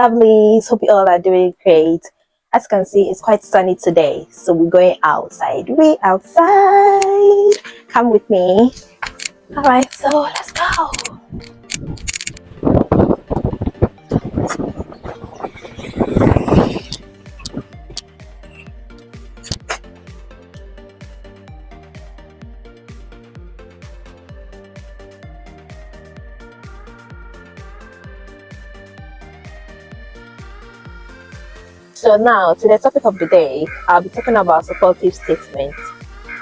lovelies, hope you all are doing great. As you can see, it's quite sunny today, so we're going outside. Come with me. All right, so let's go. So now, to the topic of the day, I'll be talking about supportive statements.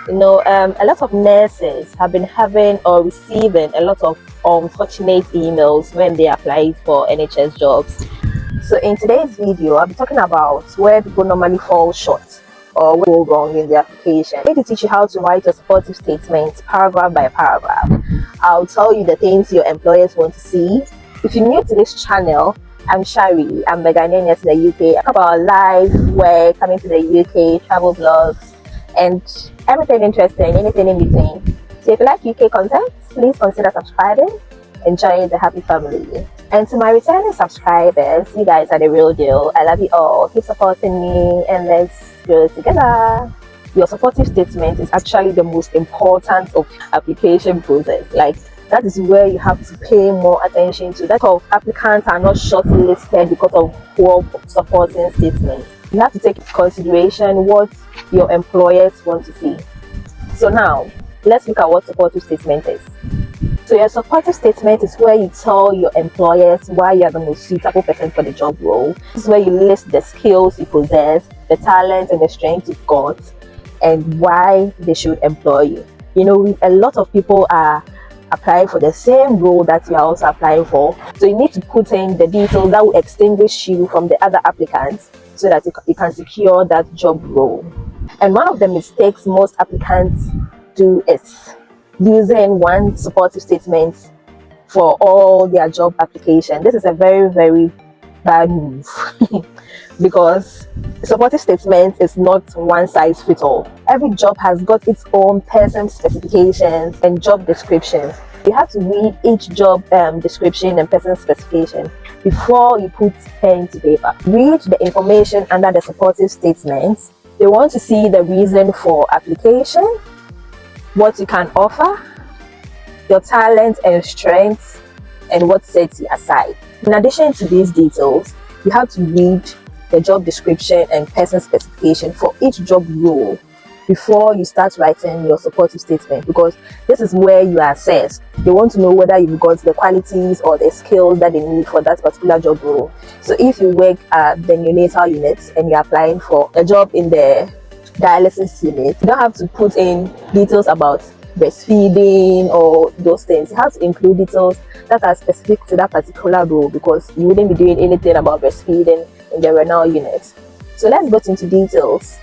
A lot of nurses have been having or receiving a lot of unfortunate emails when they apply for NHS jobs. So in today's video, I'll be talking about where people normally fall short or go wrong in their application. I'm going to teach you how to write a supportive statement paragraph by paragraph. I'll tell you the things your employers want to see. If you're new to this channel, I'm Sharry. I'm a Ghanaian in the UK. I talk about life, work, coming to the UK, travel vlogs, and everything interesting, anything in between. So if you like UK content, please consider subscribing and join the happy family. And to my returning subscribers, you guys are the real deal. I love you all. Keep supporting me and let's grow together. Your supportive statement is actually the most important of application process. That is where you have to pay more attention to. That of applicants are not shortlisted because of poor supporting statements. You have to take into consideration what your employers want to see. So now, let's look at what supportive statement is. So your supportive statement is where you tell your employers why you are the most suitable person for the job role. This is where you list the skills you possess, the talents and the strengths you've got, and why they should employ you. A lot of people are applying for the same role that you are also applying for. So you need to put in the details that will extinguish you from the other applicants so that you can secure that job role. And one of the mistakes most applicants do is using one supportive statement for all their job application. This is a very, very bad move because supportive statement is not one size fits all. Every job has got its own person specifications and job descriptions. You have to read each job description and person specification before you put pen to paper. Read the information under the supportive statements. They want to see the reason for application, what you can offer, your talents and strengths, and what sets you aside. In addition to these details, you have to read the job description and person specification for each job role before you start writing your supportive statement, because this is where you are assessed. They want to know whether you've got the qualities or the skills that they need for that particular job role. So if you work at the neonatal unit and you're applying for a job in the dialysis unit, you don't have to put in details about breastfeeding or those things. You have to include details that are specific to that particular role, because you wouldn't be doing anything about breastfeeding in the renal unit. So let's get into details.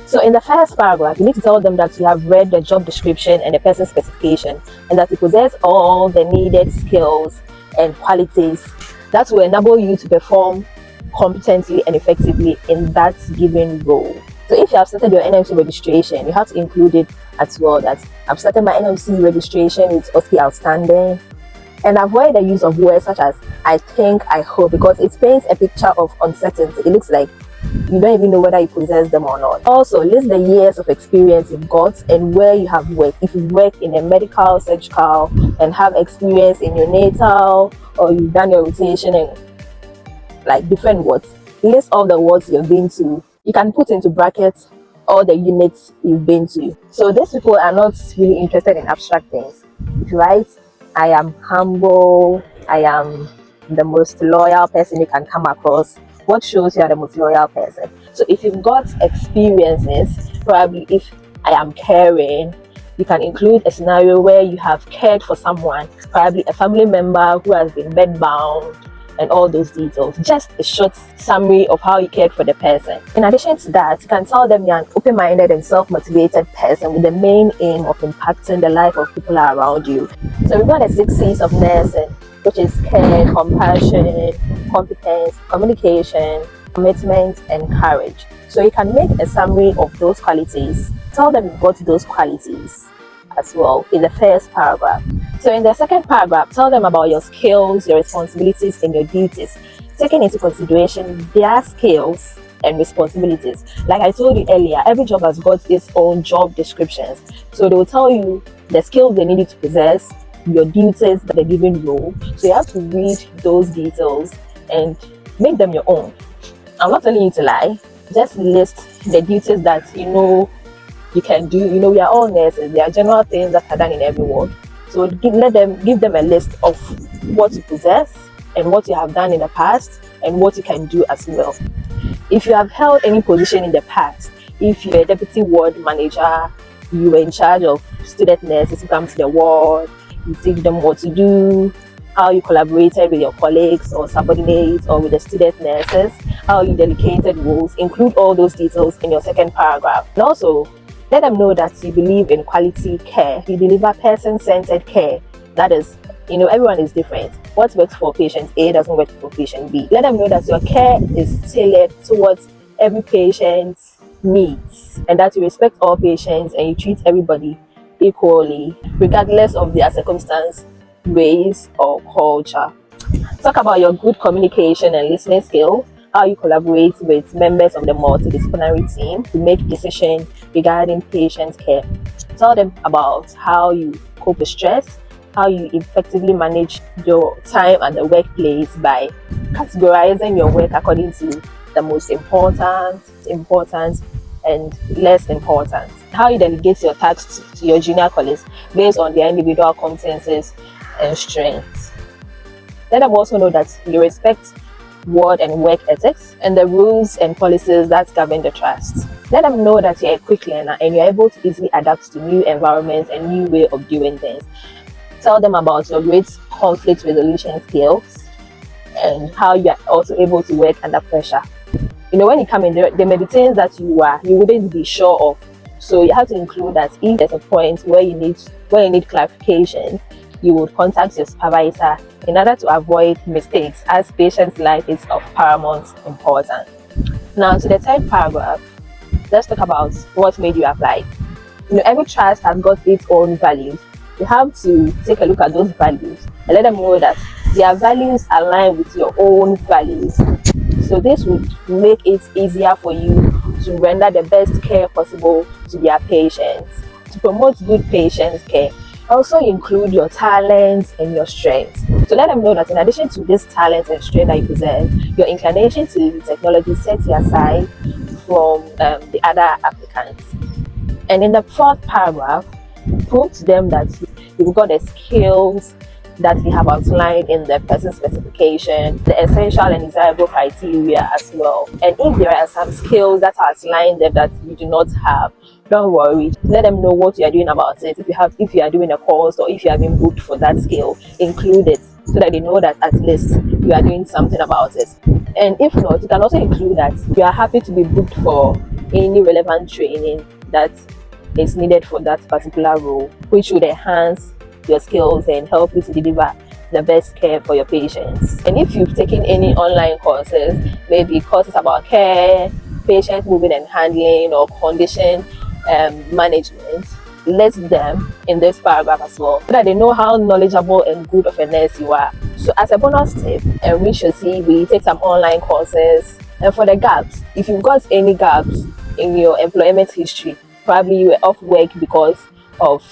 So in the first paragraph, you need to tell them that you have read the job description and the person specification, and that you possess all the needed skills and qualities that will enable you to perform competently and effectively in that given role. So if you have started your NMC registration, you have to include it as well, that I've started my NMC registration with OSCE Outstanding, and avoid the use of words such as I think, I hope, because it paints a picture of uncertainty. It looks like you don't even know whether you possess them or not. Also, list the years of experience you've got and where you have worked. If you've worked in a medical, surgical, and have experience in your natal, or you've done your rotation in different wards, list all the wards you've been to. You can put into brackets all the units you've been to. So these people are not really interested in abstract things. If you write, I am humble, I am the most loyal person you can come across, what shows you are the most loyal person? So if you've got experiences, probably if I am caring, you can include a scenario where you have cared for someone, probably a family member who has been bedbound, and all those details. Just a short summary of how you cared for the person. In addition to that, you can tell them you're an open-minded and self-motivated person with the main aim of impacting the life of people around you. So we've got the 6 C's of nursing, which is care, compassion, competence, communication, commitment, and courage. So you can make a summary of those qualities. Tell them you've got those qualities as well in the first paragraph. So in the second paragraph, tell them about your skills, your responsibilities, and your duties. taking into consideration their skills and responsibilities. Like I told you earlier, every job has got its own job descriptions. So they will tell you the skills they need you to possess, your duties that they're given role. So you have to read those details and make them your own. I'm not telling you to lie. Just list the duties that you can do. We are all nurses. There are general things that are done in every ward. So give them a list of what you possess and what you have done in the past and what you can do as well. If you have held any position in the past, if you're a deputy ward manager, you were in charge of student nurses who come to the ward, you teach them what to do, how you collaborated with your colleagues or subordinates or with the student nurses, how you delegated roles, include all those details in your second paragraph. And also, let them know that you believe in quality care. You deliver person-centered care. That is, everyone is different. What works for patient A doesn't work for patient B. Let them know that your care is tailored towards every patient's needs and that you respect all patients and you treat everybody equally, regardless of their circumstance, race, or culture. Talk about your good communication and listening skills, how you collaborate with members of the multidisciplinary team to make decisions regarding patient care. Tell them about how you cope with stress, how you effectively manage your time at the workplace by categorizing your work according to the most important, and less important. How you delegate your tasks to your junior colleagues based on their individual competencies and strengths. Let them also know that you respect ward and work ethics and the rules and policies that govern the trust. Let them know that you're a quick learner and you're able to easily adapt to new environments and new way of doing things. Tell them about your great conflict resolution skills and how you're also able to work under pressure. When you come in, there may be things that you wouldn't be sure of. So you have to include that if there's a point where you need clarifications, you would contact your supervisor in order to avoid mistakes, as patient's life is of paramount importance. Now to the third paragraph, let's talk about what made you apply. Every trust has got its own values. You have to take a look at those values and let them know that their values align with your own values. So this would make it easier for you to render the best care possible to their patients. To promote good patient care, also include your talents and your strengths. So let them know that in addition to this talent and strength that you possess, your inclination to technology sets you aside from the other applicants. And in the fourth paragraph, prove to them that you've got the skills that we have outlined in the person specification, the essential and desirable criteria as well. And if there are some skills that are outlined there that you do not have, don't worry. Let them know what you are doing about it. If you are doing a course or if you have been booked for that skill, include it so that they know that at least you are doing something about it. And if not, you can also include that you are happy to be booked for any relevant training that is needed for that particular role, which would enhance your skills and help you to deliver the best care for your patients. And if you've taken any online courses, maybe courses about care, patient moving and handling, or condition management, list them in this paragraph as well so that they know how knowledgeable and good of a nurse you are. So as a bonus tip, we should see we take some online courses. And for the gaps, if you've got any gaps in your employment history, probably you were off work because of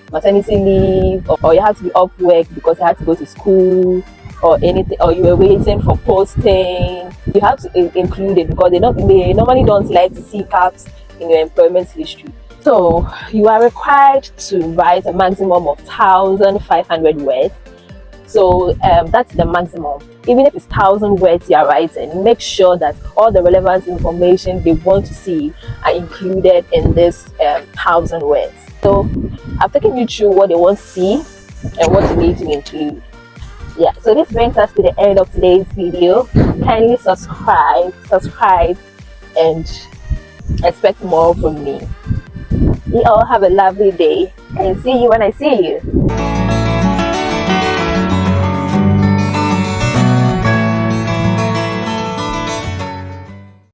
maternity leave, or you had to be off work because you had to go to school or anything, or you were waiting for posting, you have to include it because they normally don't like to see gaps in your employment history. So you are required to write a maximum of 1,500 words. So that's the maximum. Even if it's 1,000 words you are writing, make sure that all the relevant information they want to see are included in this 1,000 words. So I've taken you through what they want to see and what you need to include. Yeah, so this brings us to the end of today's video. Kindly subscribe and expect more from me. You all have a lovely day and see you when I see you.